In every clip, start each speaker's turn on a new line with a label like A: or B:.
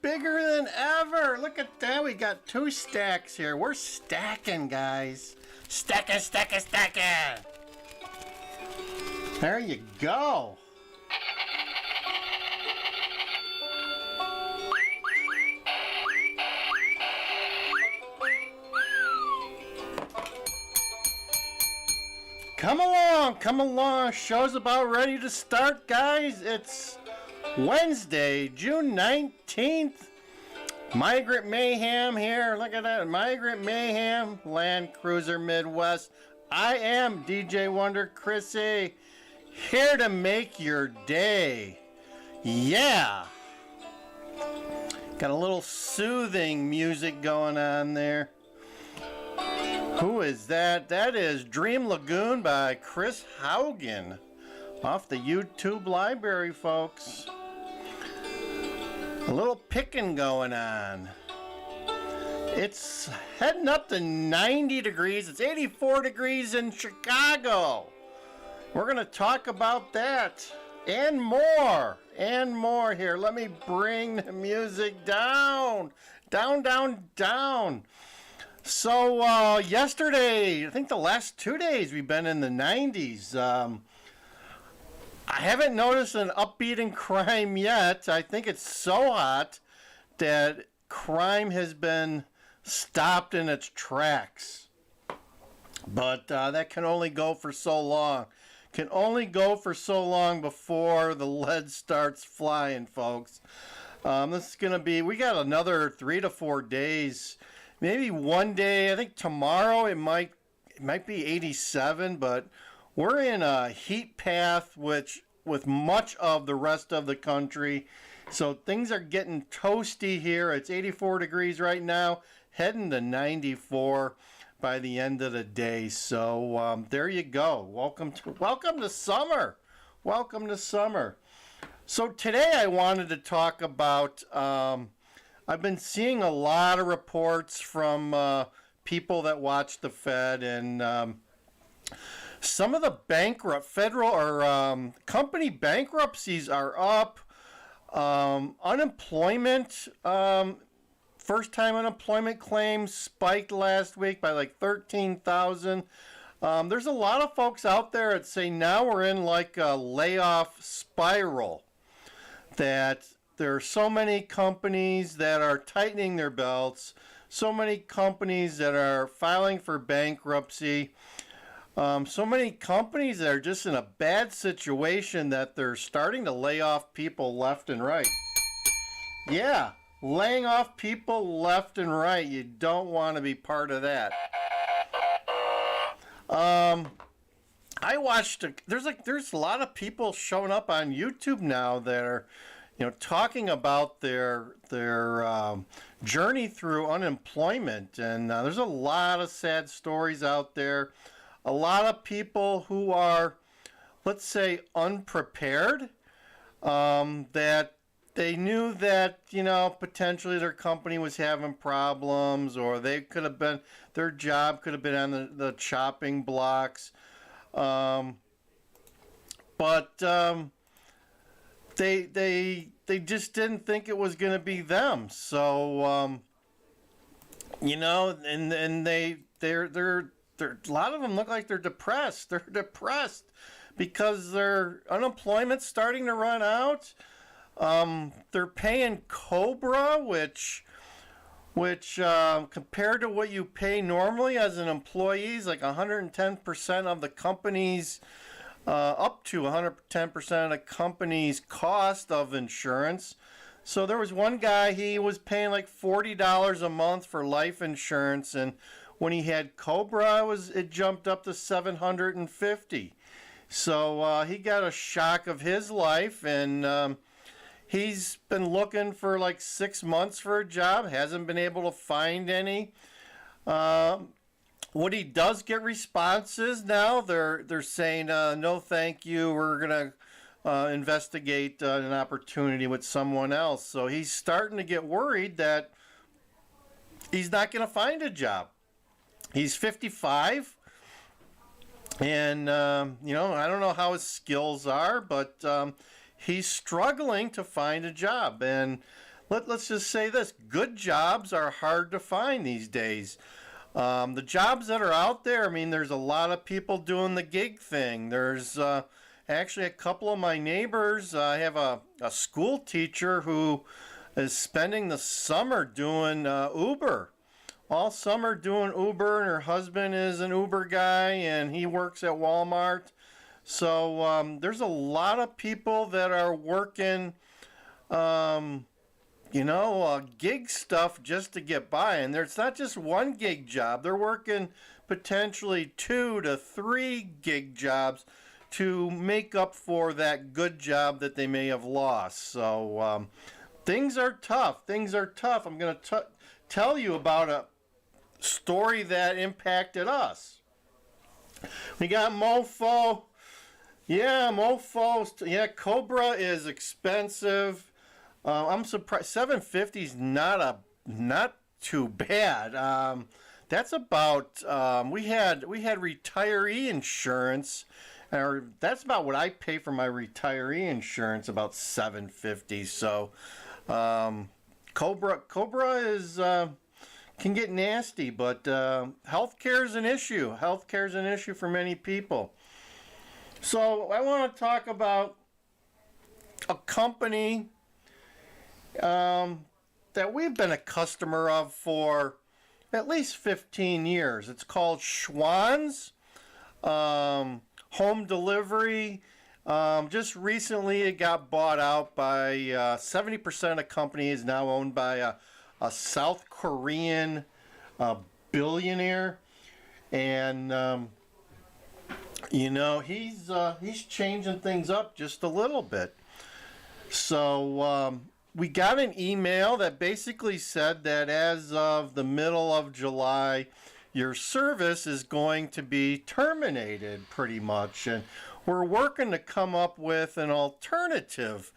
A: bigger than ever. Look at that. We got 2 stacks here. We're stacking, guys. Stacking, stacking, stacking. There you go. Come along, come along. Show's about ready to start, guys. It's Wednesday, June 19th. Migrant Mayhem here. Look at that. Migrant Mayhem, Land Cruiser Midwest. I am DJ Wonder Chrissy, here to make your day. Yeah. Got a little soothing music going on there. Who is that? That is Dream Lagoon by Chris Haugen off the YouTube library, folks. A little picking going on. It's heading up to 90 degrees. It's 84 degrees in Chicago. We're going to talk about that and more here. Let me bring the music down. Down. So yesterday, I think the last 2 days, we've been in the 90s. I haven't noticed an upbeat in crime yet. I think it's so hot that crime has been stopped in its tracks. But that can only go for so long. Can only go for so long before the lead starts flying, folks. This is going to be, we got another 3 to 4 days. Maybe one day, I think tomorrow it might be 87, but we're in a heat path with much of the rest of the country. So things are getting toasty here. It's 84 degrees right now, heading to 94 by the end of the day. So there you go. Welcome to summer. Welcome to summer. So today I wanted to talk about I've been seeing a lot of reports from people that watch the Fed, and some of the federal or company bankruptcies are up. Unemployment, first-time unemployment claims spiked last week by like 13,000. There's a lot of folks out there that say now we're in like a layoff spiral, that there are so many companies that are tightening their belts, so many companies that are filing for bankruptcy, so many companies that are just in a bad situation that they're starting to lay off people left and right. Yeah, laying off people left and right. You don't want to be part of that. I watched, there's a lot of people showing up on YouTube now that are, talking about their journey through unemployment, and there's a lot of sad stories out there. A lot of people who are, let's say, unprepared, that they knew that potentially their company was having problems, or their job could have been on the chopping blocks, but they just didn't think it was going to be them. So and they're a lot of them look like they're depressed. They're depressed because their unemployment's starting to run out. They're paying COBRA, which compared to what you pay normally as an employee is like 110% of the company's up to 110% of the company's cost of insurance. So there was one guy, he was paying like $40 a month for life insurance, and when he had COBRA, it jumped up to $750. So he got a shock of his life, and he's been looking for like 6 months for a job, hasn't been able to find any. When he does get responses now, they're saying, no thank you, we're going to investigate an opportunity with someone else. So he's starting to get worried that he's not going to find a job. He's 55, and I don't know how his skills are, but he's struggling to find a job. And let's just say this: good jobs are hard to find these days. The jobs that are out there, I mean, there's a lot of people doing the gig thing. There's actually a couple of my neighbors. I have a school teacher who is spending the summer doing Uber. All summer doing Uber, and her husband is an Uber guy, and he works at Walmart. So there's a lot of people that are working, gig stuff just to get by. And it's not just one gig job. They're working potentially 2 to 3 gig jobs to make up for that good job that they may have lost. So things are tough. Things are tough. I'm going to tell you about a story that impacted us. We got Mofo. Yeah, Mofo. Yeah, Cobra is expensive. I'm surprised. 750 is not too bad. That's about we had retiree insurance, or that's about what I pay for my retiree insurance, about 750. So Cobra is can get nasty, but healthcare is an issue. Healthcare is an issue for many people. So I want to talk about a company that we've been a customer of for at least 15 years. It's called Schwann's Home Delivery. Just recently it got bought out by 70% of the company is now owned by a South Korean billionaire, and he's changing things up just a little bit. So we got an email that basically said that as of the middle of July, your service is going to be terminated pretty much. And we're working to come up with an alternative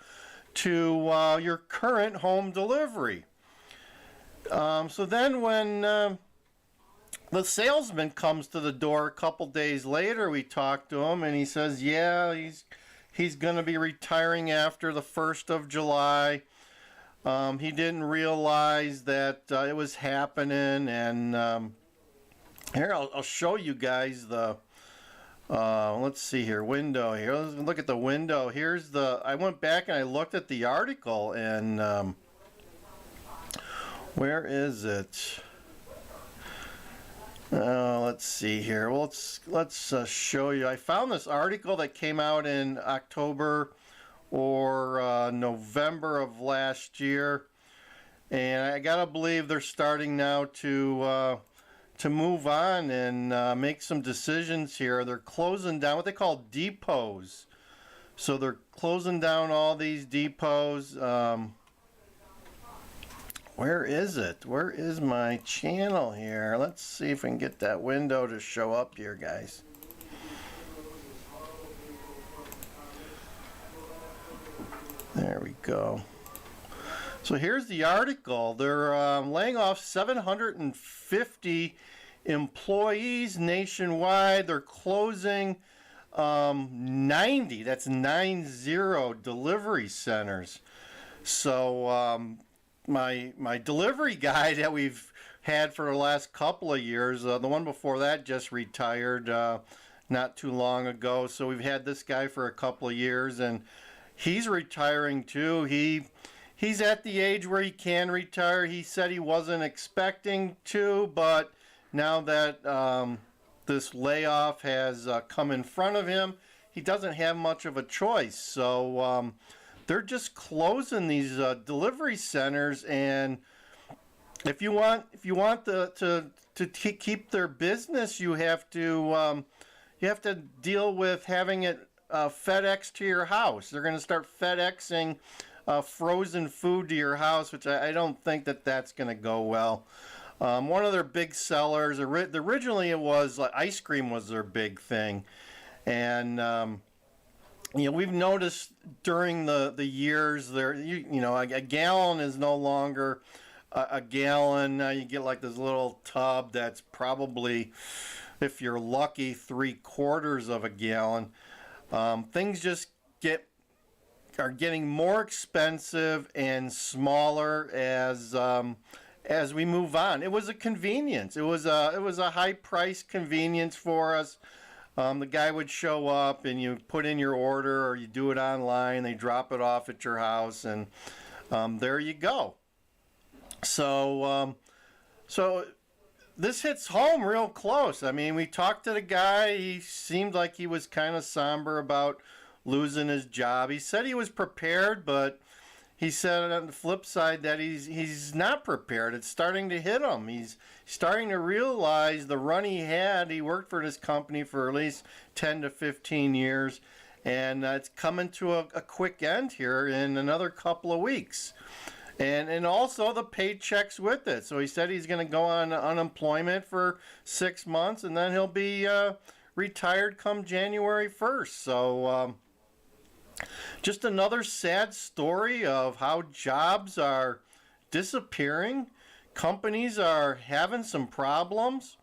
A: to your current home delivery. So then when the salesman comes to the door a couple days later, we talk to him and he says, yeah, he's going to be retiring after the 1st of July. He didn't realize that it was happening, and here I'll show you guys the let's see here, window here. Let's look at the window. Here's I went back and I looked at the article, and where is it? Let's see here. Well, let's show you. I found this article that came out in October or November of last year, and I gotta believe they're starting now to move on and make some decisions here. They're closing down what they call depots. So they're closing down all these depots. Where is it? Where is my channel here? Let's see if we can get that window to show up here, guys. There we go. So here's the article. They're laying off 750 employees nationwide. They're closing 90, that's 90 delivery centers. So my delivery guy that we've had for the last couple of years, the one before that just retired not too long ago. So we've had this guy for a couple of years, and he's retiring too. He's at the age where he can retire. He said he wasn't expecting to, but now that this layoff has come in front of him, he doesn't have much of a choice. So they're just closing these delivery centers, and if you want to keep their business, you have to deal with having it FedEx to your house. They're going to start FedExing frozen food to your house, which I don't think that's going to go well. One of their big sellers, originally it was like ice cream was their big thing, and we've noticed during the years there, a gallon is no longer a gallon. Now you get like this little tub that's probably, if you're lucky, 3/4 of a gallon. Things just get are getting more expensive and smaller as we move on. It was a convenience. It was a high price convenience for us. The guy would show up and you put in your order, or you do it online. They drop it off at your house, and there you go. So this hits home real close. I mean, we talked to the guy. He seemed like he was kind of somber about losing his job. He said he was prepared, but he said on the flip side that he's not prepared. It's starting to hit him. He's starting to realize the run he had. He worked for this company for at least 10 to 15 years, and it's coming to a quick end here in another couple of weeks. And also the paychecks with it. So he said he's going to go on unemployment for 6 months, and then he'll be retired come January 1st. So just another sad story of how jobs are disappearing. Companies are having some problems,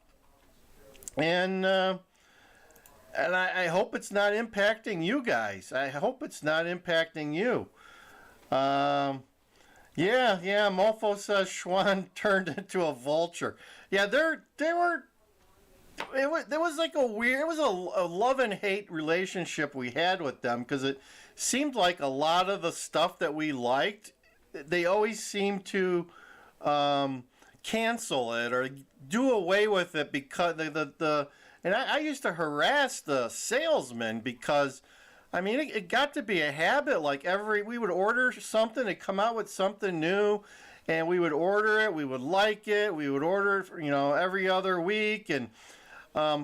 A: and I hope it's not impacting you guys. I hope it's not impacting you. Yeah, Mofo says Schwan turned into a vulture. Yeah, there was like a weird, it was a love and hate relationship we had with them, because it seemed like a lot of the stuff that we liked, they always seemed to cancel it or do away with it, because and I used to harass the salesman, because I mean, it got to be a habit. Like we would order something, it'd come out with something new, and we would order it, we would like it, we would order it, every other week, and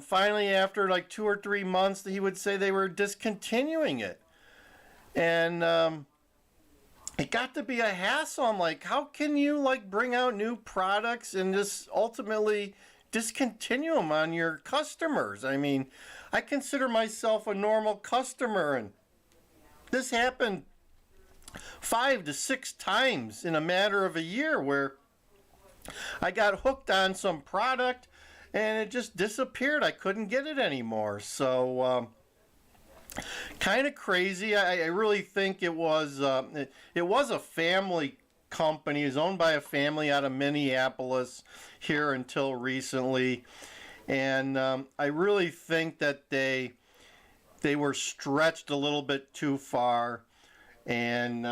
A: finally after like 2 or 3 months, he would say they were discontinuing it. And it got to be a hassle. I'm like, how can you like bring out new products and just ultimately discontinue them on your customers? I mean, I consider myself a normal customer, and this happened 5 to 6 times in a matter of a year, where I got hooked on some product and it just disappeared. I couldn't get it anymore. So kind of crazy. I really think it was a family company. It was owned by a family out of Minneapolis here until recently. And I really think that they were stretched a little bit too far, and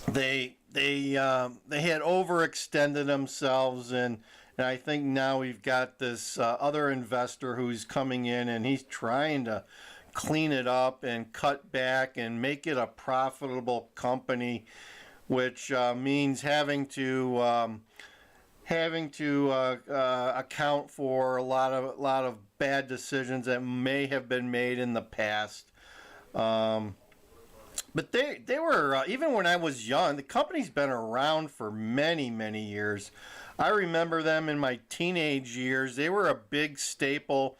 A: they had overextended themselves, and I think now we've got this other investor who's coming in, and he's trying to clean it up and cut back and make it a profitable company, which means having to account for a lot of bad decisions that may have been made in the past. But they were even when I was young, the company's been around for many years. I remember them in my teenage years. They were a big staple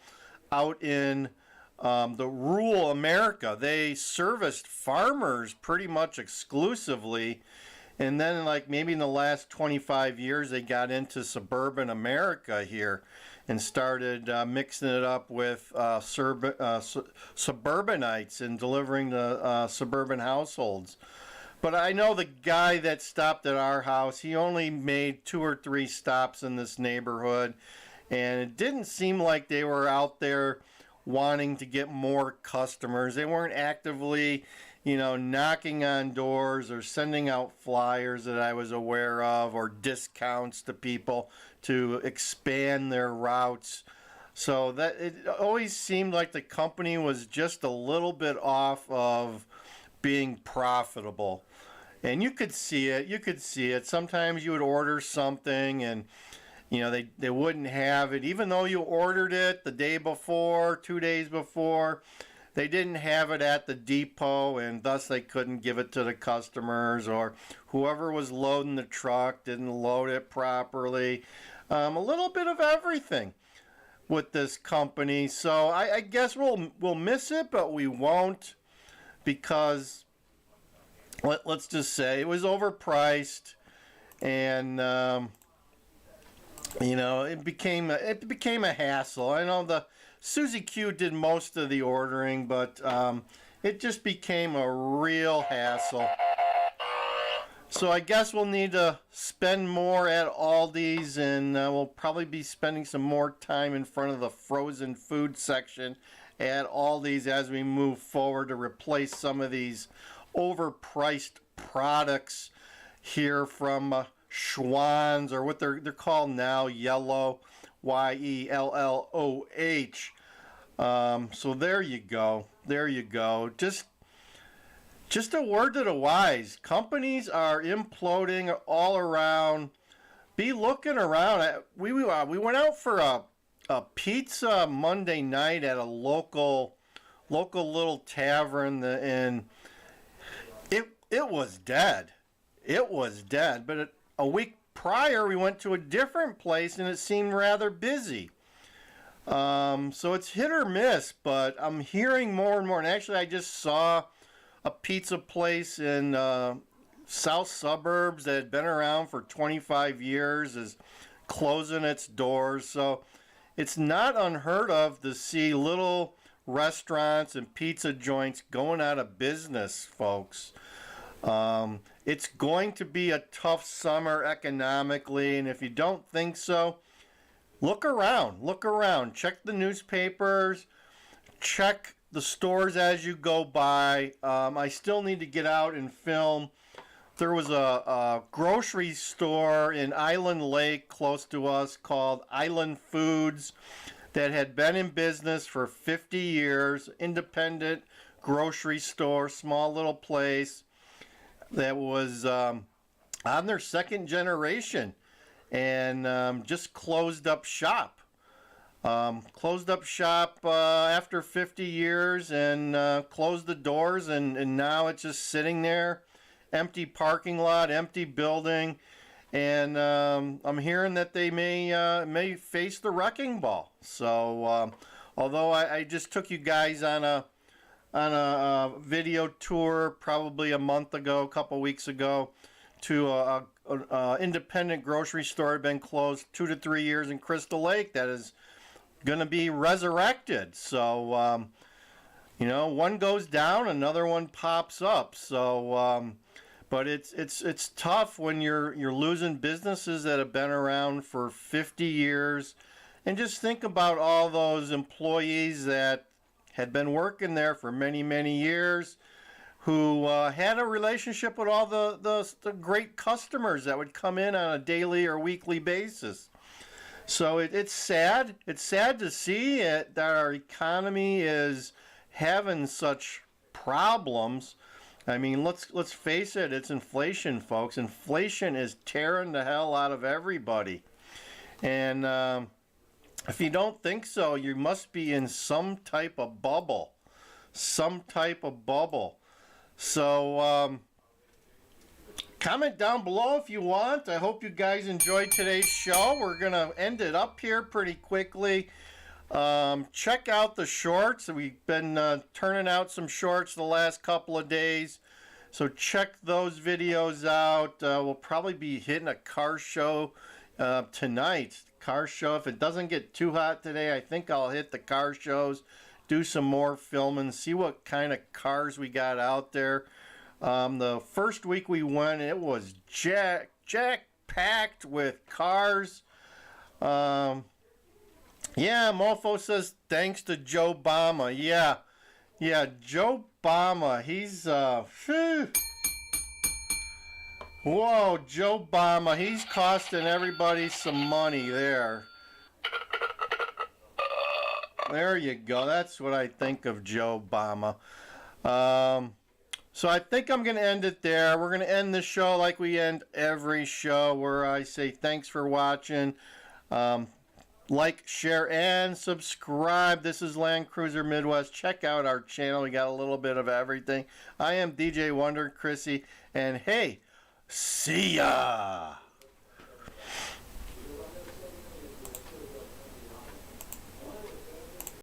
A: out in the rural America. They serviced farmers pretty much exclusively. And then, like, maybe in the last 25 years, they got into suburban America here and started mixing it up with suburbanites and delivering to suburban households. But I know the guy that stopped at our house, he only made 2 or 3 stops in this neighborhood. And it didn't seem like they were out there wanting to get more customers. They weren't actively knocking on doors or sending out flyers that I was aware of, or discounts to people to expand their routes. So that it always seemed like the company was just a little bit off of being profitable. And you could see it. Sometimes you would order something and they wouldn't have it, even though you ordered it the day before, 2 days before. They didn't have it at the depot, and thus they couldn't give it to the customers, or whoever was loading the truck didn't load it properly. A little bit of everything with this company. So I guess we'll miss it, but we won't, because let's just say it was overpriced, and it became a hassle. I know the Susie Q did most of the ordering, but it just became a real hassle. So I guess we'll need to spend more at Aldi's, and we'll probably be spending some more time in front of the frozen food section at Aldi's as we move forward to replace some of these overpriced products here from Schwann's, or what they're called now, Yellow, YELLOH. So there you go. There you go. Just a word to the wise. Companies are imploding all around. Be looking around. We went out for a pizza Monday night at a local little tavern, and it was dead. It was dead. But a week prior, we went to a different place, and it seemed rather busy. So it's hit or miss, but I'm hearing more and more. And actually, I just saw a pizza place in south suburbs that had been around for 25 years is closing its doors. So it's not unheard of to see little restaurants and pizza joints going out of business, folks. It's going to be a tough summer economically, and if you don't think so, look around, check the newspapers, check the stores as you go by. I still need to get out and film. There was a grocery store in Island Lake close to us called Island Foods that had been in business for 50 years, independent grocery store, small little place that was on their second generation, and just closed up shop. After 50 years, and closed the doors, and now it's just sitting there, empty parking lot, empty building, and I'm hearing that they may face the wrecking ball. So although I just took you guys on a video tour probably a month ago, a couple weeks ago, to a independent grocery store had been closed 2 to 3 years in Crystal Lake that is going to be resurrected. So one goes down, another one pops up. So but it's tough when you're losing businesses that have been around for 50 years. And just think about all those employees that had been working there for many, many years, who had a relationship with all the great customers that would come in on a daily or weekly basis. So it's sad. It's sad to see that our economy is having such problems. I mean, let's face it. It's inflation, folks. Inflation is tearing the hell out of everybody. And if you don't think so, you must be in some type of bubble. Some type of bubble. So comment down below if you want. I hope you guys enjoyed today's show. We're going to end it up here pretty quickly. Check out the shorts. We've been turning out some shorts the last couple of days. So check those videos out. We'll probably be hitting a car show tonight. Car show. If it doesn't get too hot today, I think I'll hit the car shows, do some more filming, see what kind of cars we got out there. The first week we went, it was jack-packed with cars. Yeah, Mofo says thanks to Joe Obama. Yeah, Joe Obama. He's whoa, Joe Obama. He's costing everybody some money there. There you go. That's what I think of Joe Obama. So I think I'm going to end it there. We're going to end the show like we end every show, where I say thanks for watching. Like, share, and subscribe. This is Land Cruiser Midwest. Check out our channel. We got a little bit of everything. I am DJ Wonder Chrissy, and hey, see ya!